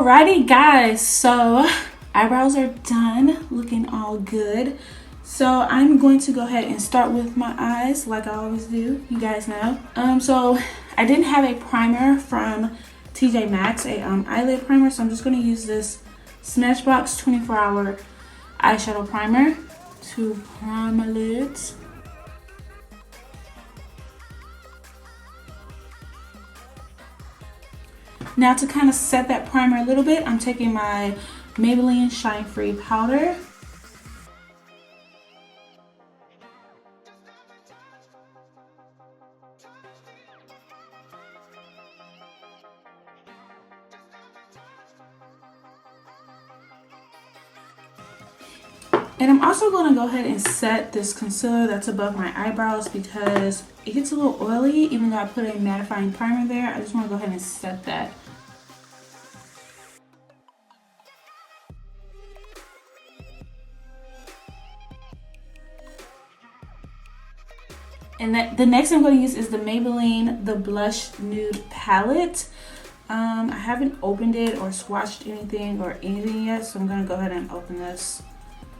Alrighty guys, so eyebrows are done, looking all good. So I'm going to go ahead and start with my eyes like I always do, you guys know. So I didn't have a primer from TJ Maxx, a eyelid primer, so I'm just going to use this Smashbox 24-hour eyeshadow primer to prime my lids. Now to kind of set that primer a little bit, I'm taking my Maybelline Shine Free powder. And I'm also going to go ahead and set this concealer that's above my eyebrows because it gets a little oily even though I put a mattifying primer there. I just want to go ahead and set that. And the next I'm going to use is the Maybelline The Blush Nude Palette. I haven't opened it or swatched anything yet, so I'm going to go ahead and open this.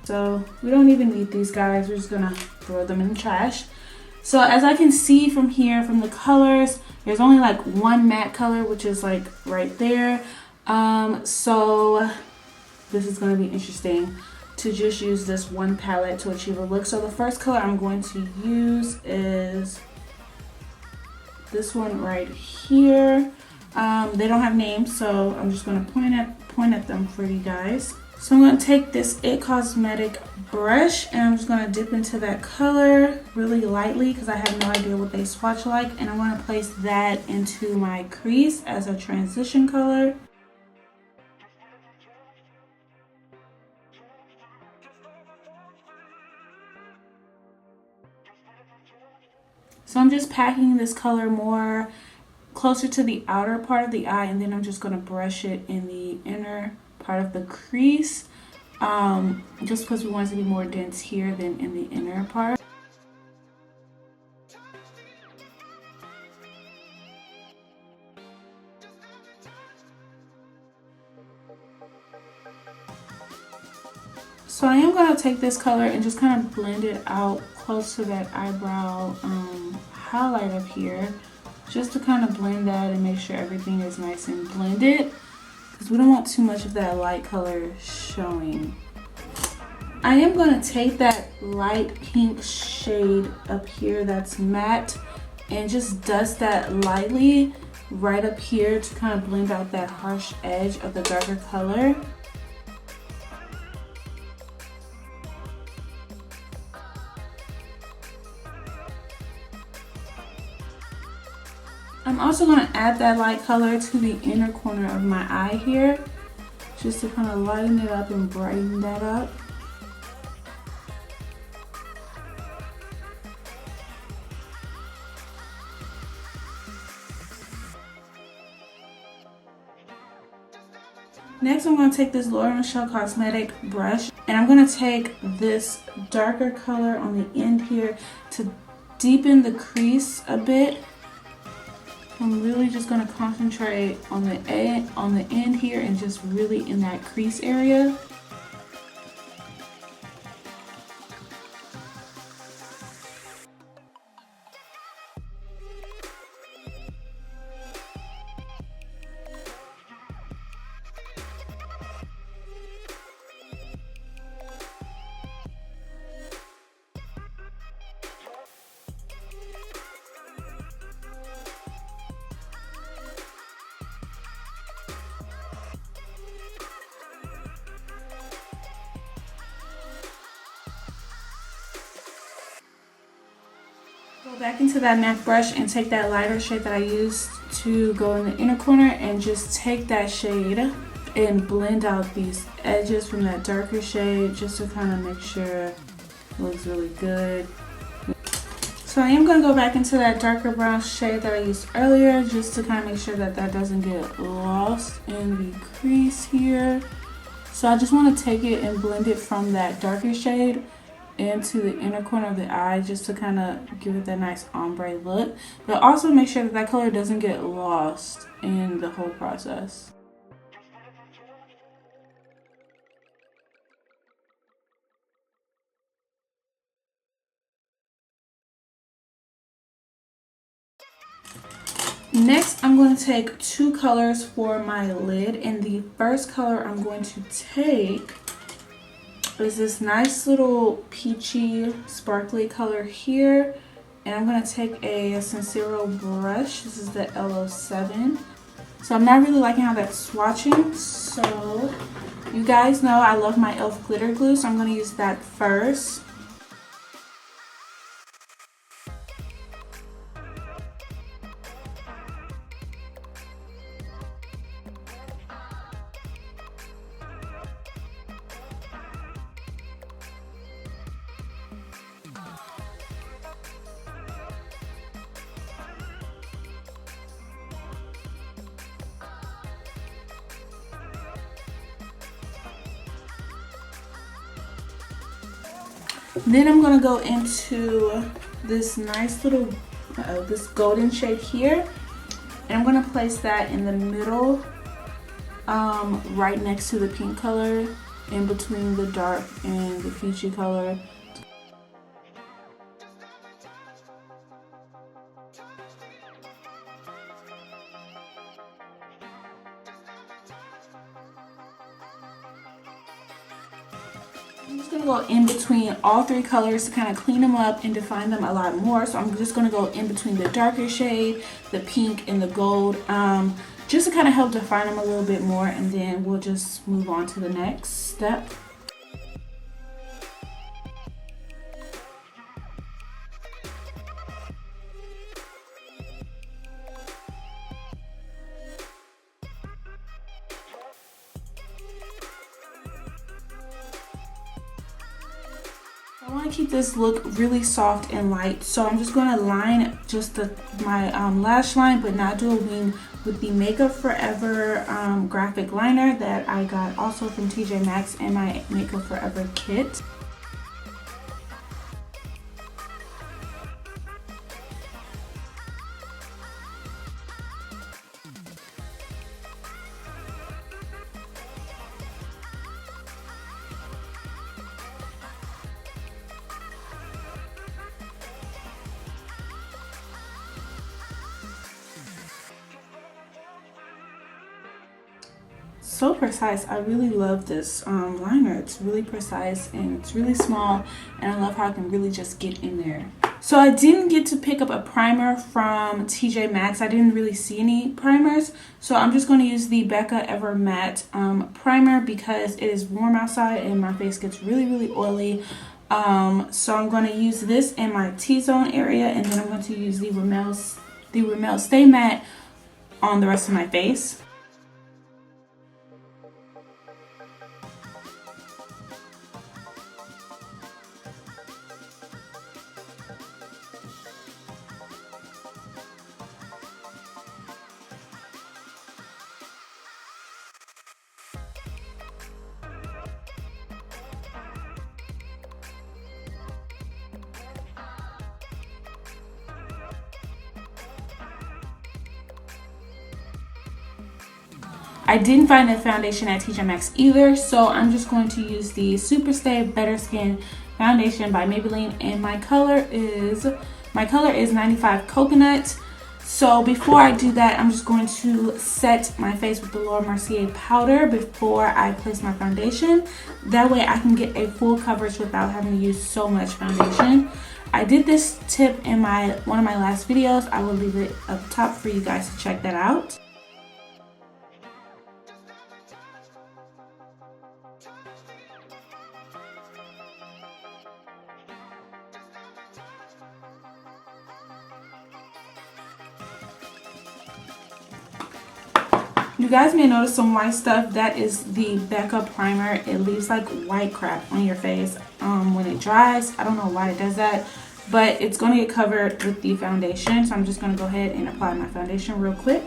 So we don't even need these guys, we're just going to throw them in the trash. So as I can see from here, from the colors, there's only like one matte color, which is like right there. So this is going to be interesting to just use this one palette to achieve a look. So the first color I'm going to use is this one right here. They don't have names, so I'm just going to point at them for you guys. So I'm going to take this It Cosmetic brush and I'm just going to dip into that color really lightly because I have no idea what they swatch like, and I'm going to place that into my crease as a transition color. So I'm just packing this color more closer to the outer part of the eye, and then I'm just going to brush it in the inner part of the crease, just because we want it to be more dense here than in the inner part. So I am going to take this color and just kind of blend it out close to that eyebrow highlight up here, just to kind of blend that and make sure everything is nice and blended, because we don't want too much of that light color showing. I am going to take that light pink shade up here that's matte and just dust that lightly right up here to kind of blend out that harsh edge of the darker color. I'm also going to add that light color to the inner corner of my eye here, just to kind of lighten it up and brighten that up. Next, I'm going to take this MICHELL Cosmetic brush and I'm going to take this darker color on the end here to deepen the crease a bit. I'm really just going to concentrate on the end here and just really in that crease area. Go back into that MAC brush and take that lighter shade that I used to go in the inner corner and just take that shade and blend out these edges from that darker shade just to kind of make sure it looks really good. So I am going to go back into that darker brown shade that I used earlier just to kind of make sure that that doesn't get lost in the crease here. So I just want to take it and blend it from that darker shade into the inner corner of the eye just to kind of give it that nice ombre look, but also make sure that that color doesn't get lost in the whole process. Next, I'm going to take 2 colors for my lid, and the first color I'm going to take is this nice little peachy sparkly color here, and I'm going to take a Sincero brush. This is the LO7. So I'm not really liking how that's swatching, so you guys know I love my e.l.f. glitter glue, so I'm going to use that first. Then I'm going to go into this nice little, this golden shade here. And I'm going to place that in the middle, right next to the pink color, in between the dark and the peachy color. I'm just going to go in between all 3 colors to kind of clean them up and define them a lot more. So I'm just going to go in between the darker shade, the pink, and the gold, just to kind of help define them a little bit more, and then we'll just move on to the next step. I want to keep this look really soft and light, so I'm just going to line just my lash line, but not do a wing, with the Makeup Forever graphic liner that I got also from TJ Maxx and my Makeup Forever kit. So precise. I really love this liner. It's really precise and it's really small, and I love how I can really just get in there. So I didn't get to pick up a primer from TJ Maxx. I didn't really see any primers, so I'm just going to use the Becca Ever Matte primer because it is warm outside and my face gets really oily. So I'm going to use this in my T-zone area, and then I'm going to use the Rimmel Stay Matte on the rest of my face. I didn't find a foundation at TJ Maxx either, so I'm just going to use the Superstay Better Skin foundation by Maybelline, and my color is 95 Coconut. So before I do that, I'm just going to set my face with the Laura Mercier powder before I place my foundation. That way I can get a full coverage without having to use so much foundation. I did this tip in one of my last videos. I will leave it up top for you guys to check that out. You guys may notice some white stuff. That is the Becca primer. It leaves like white crap on your face when it dries. I don't know why it does that, but it's going to get covered with the foundation. So I'm just going to go ahead and apply my foundation real quick.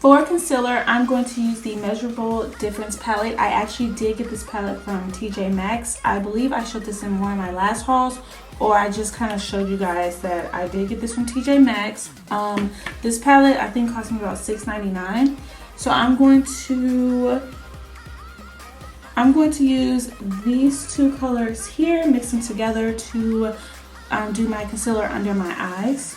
For concealer, I'm going to use the Measurable Difference palette. I actually did get this palette from TJ Maxx. I believe I showed this in one of my last hauls, or I just kind of showed you guys that I did get this from TJ Maxx. This palette I think cost me about $6.99. So I'm going to use these two colors here, mix them together to do my concealer under my eyes.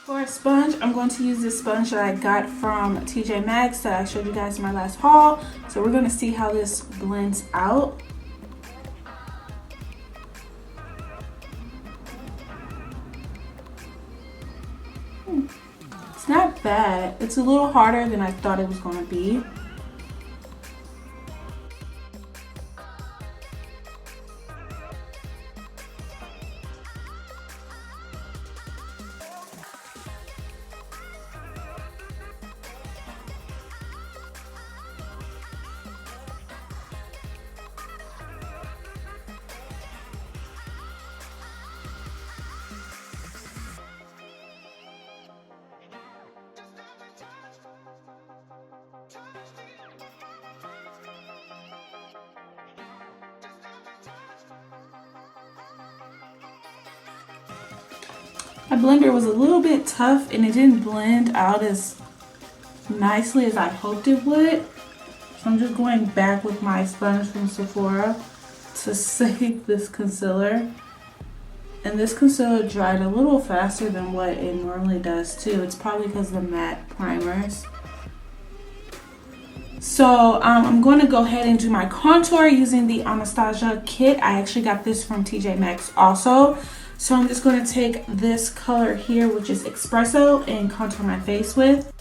For a sponge, I'm going to use this sponge that I got from TJ Maxx that I showed you guys in my last haul. So we're going to see how this blends out. It's not bad. It's a little harder than I thought it was going to be. My blender was a little bit tough and it didn't blend out as nicely as I hoped it would. So I'm just going back with my sponge from Sephora to save this concealer. And this concealer dried a little faster than what it normally does too. It's probably because of the matte primers. So I'm going to go ahead and do my contour using the Anastasia kit. I actually got this from TJ Maxx also. So I'm just going to take this color here, which is Espresso, and contour my face with.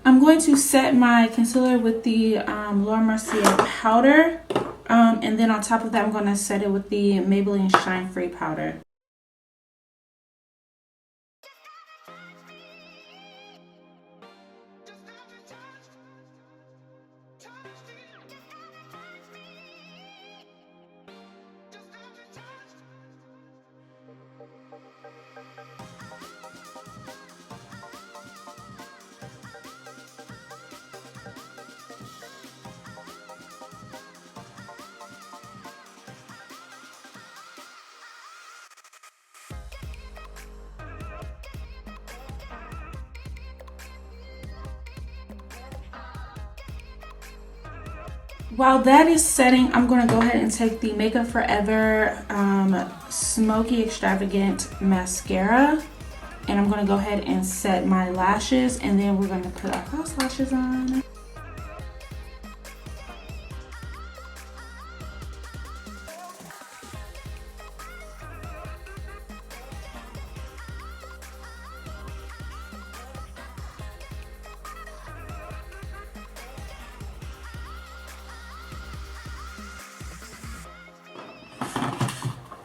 I'm going to set my concealer with the Laura Mercier powder, and then on top of that I'm going to set it with the Maybelline Shine Free powder. While that is setting, I'm going to go ahead and take the Makeup Forever Smokey Extravagant Mascara. And I'm going to go ahead and set my lashes. And then we're going to put our false lashes on.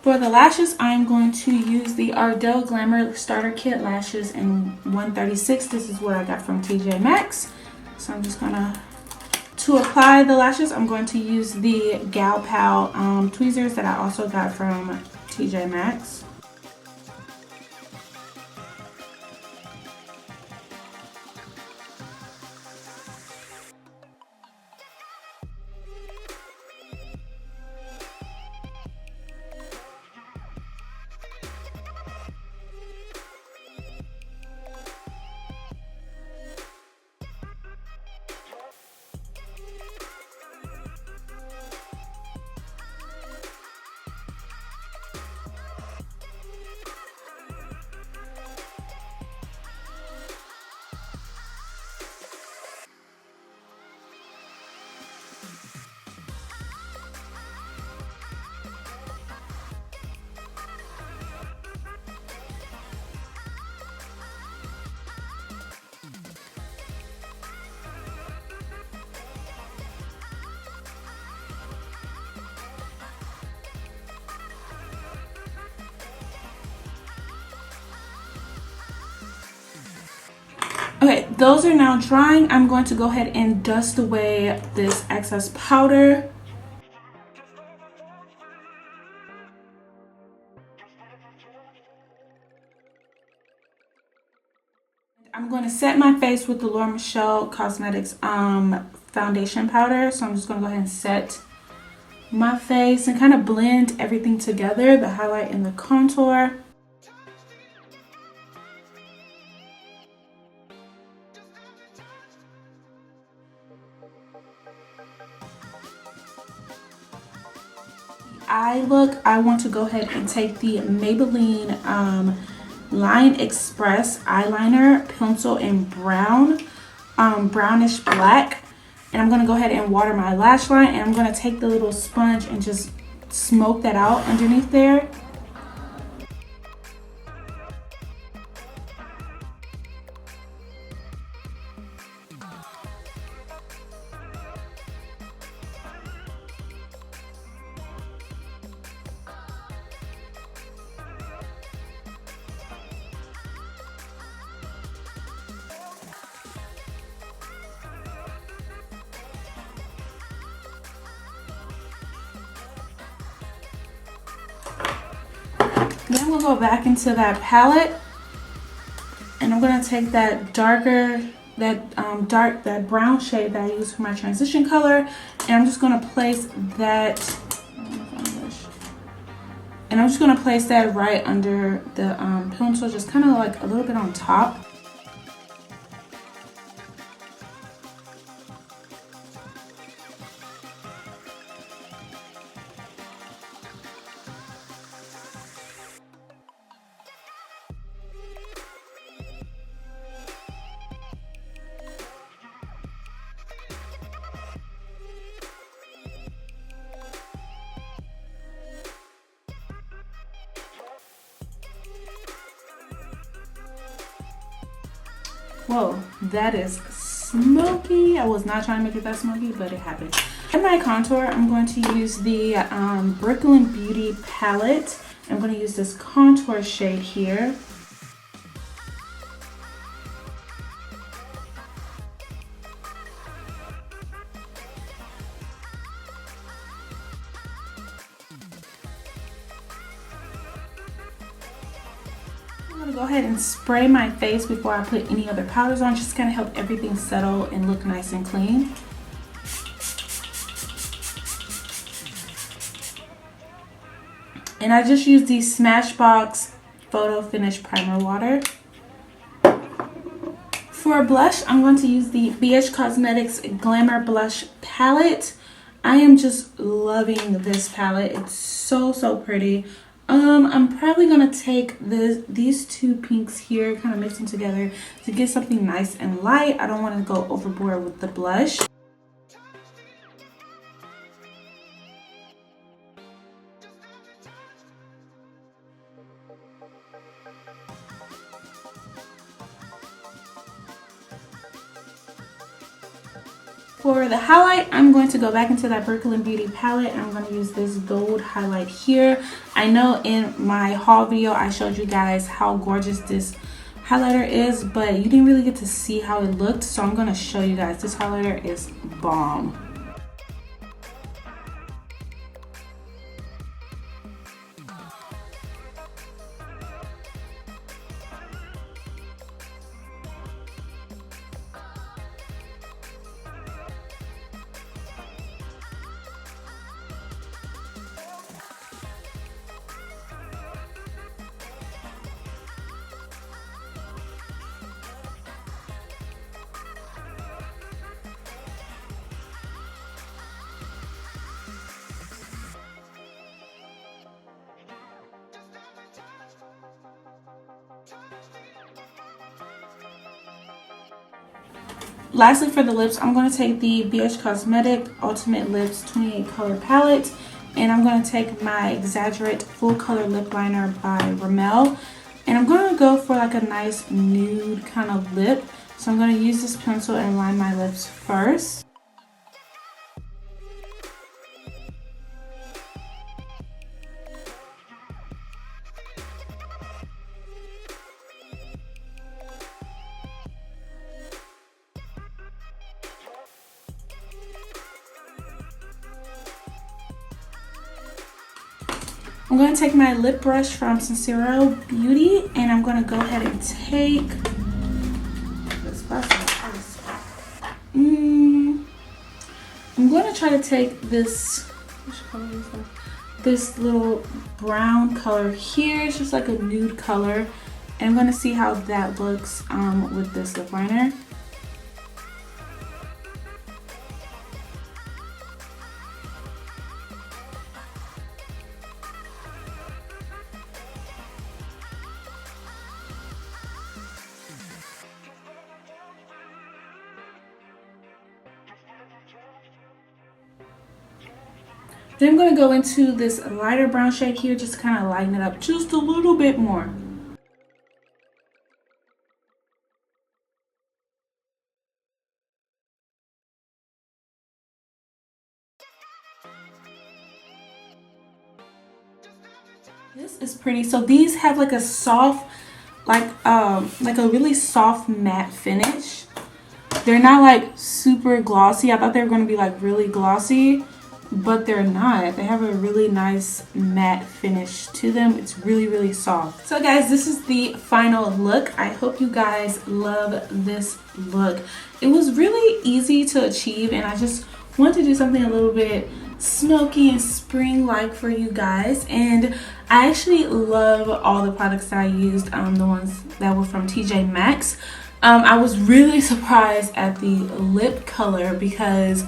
For the lashes, I'm going to use the Ardell Glamour Starter Kit Lashes in 136. This is what I got from TJ Maxx. So I'm just gonna To apply the lashes, I'm going to use the Gal Pal tweezers that I also got from TJ Maxx. Okay, those are now drying. I'm going to go ahead and dust away this excess powder. I'm going to set my face with the LARA Michelle Cosmetics foundation powder. So I'm just going to go ahead and set my face and kind of blend everything together, the highlight and the contour. Eye look, I want to go ahead and take the Maybelline Line Express eyeliner, pencil in brown, brownish black, and I'm going to go ahead and water my lash line, and I'm going to take the little sponge and just smoke that out underneath there. Then we'll go back into that palette, and I'm gonna take that darker, that brown shade that I use for my transition color, and I'm just gonna place that. And I'm just gonna place that right under the pencil, just kind of like a little bit on top. Whoa, that is smoky. I was not trying to make it that smoky, but it happened. For my contour, I'm going to use the Brooklyn Beauty palette. I'm going to use this contour shade here. I'm going to go ahead and spray my face before I put any other powders on, just kind of help everything settle and look nice and clean. And I just used the Smashbox Photo Finish Primer Water. For blush, I'm going to use the BH Cosmetics Glamour Blush Palette. I am just loving this palette. It's so pretty. I'm probably gonna take these two pinks here, kind of mix them together to get something nice and light. I don't want to go overboard with the blush. For the highlight, I'm going to go back into that Brooklyn Beauty palette, and I'm going to use this gold highlight here. I know in my haul video I showed you guys how gorgeous this highlighter is, but you didn't really get to see how it looked, so I'm gonna show you guys. This highlighter is bomb. Lastly, for the lips, I'm going to take the BH Cosmetic Ultimate Lips 28 color palette, and I'm going to take my Exaggerate Full Color Lip Liner by Rimmel, and I'm going to go for like a nice nude kind of lip. So I'm going to use this pencil and line my lips first. I'm going to take my lip brush from Sincero Beauty, and I'm going to go ahead and take this I'm going to try to take this, which color is that? This little brown color here. It's just like a nude color, and I'm going to see how that looks with this lip liner. Then I'm going to go into this lighter brown shade here, just to kind of lighten it up just a little bit more. This is pretty. So these have like a soft, like a really soft matte finish. They're not like super glossy. I thought they were going to be like really glossy, but they're not. They have a really nice matte finish to them. It's really, really soft. So guys, this is the final look. I hope you guys love this look. It was really easy to achieve, and I just wanted to do something a little bit smoky and spring-like for you guys. And I actually love all the products that I used, the ones that were from TJ Maxx. I was really surprised at the lip color because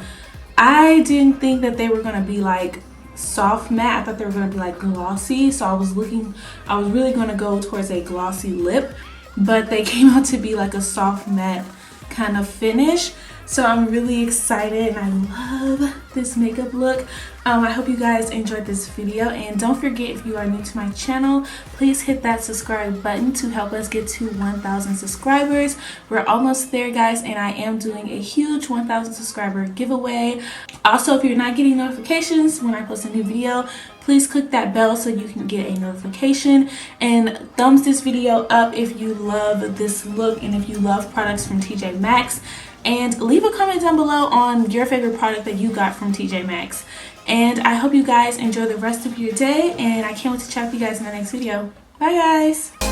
I didn't think that they were going to be like soft matte. I thought they were going to be like glossy. So I was really going to go towards a glossy lip, but they came out to be like a soft matte kind of finish. So I'm really excited, and I love this makeup look. I hope you guys enjoyed this video, and don't forget, if you are new to my channel, please hit that subscribe button to help us get to 1,000 subscribers. We're almost there, guys, and I am doing a huge 1,000 subscriber giveaway. Also, if you're not getting notifications when I post a new video, please click that bell so you can get a notification, and thumbs this video up if you love this look and if you love products from TJ Maxx. And leave a comment down below on your favorite product that you got from TJ Maxx. And I hope you guys enjoy the rest of your day, and I can't wait to chat with you guys in the next video. Bye guys!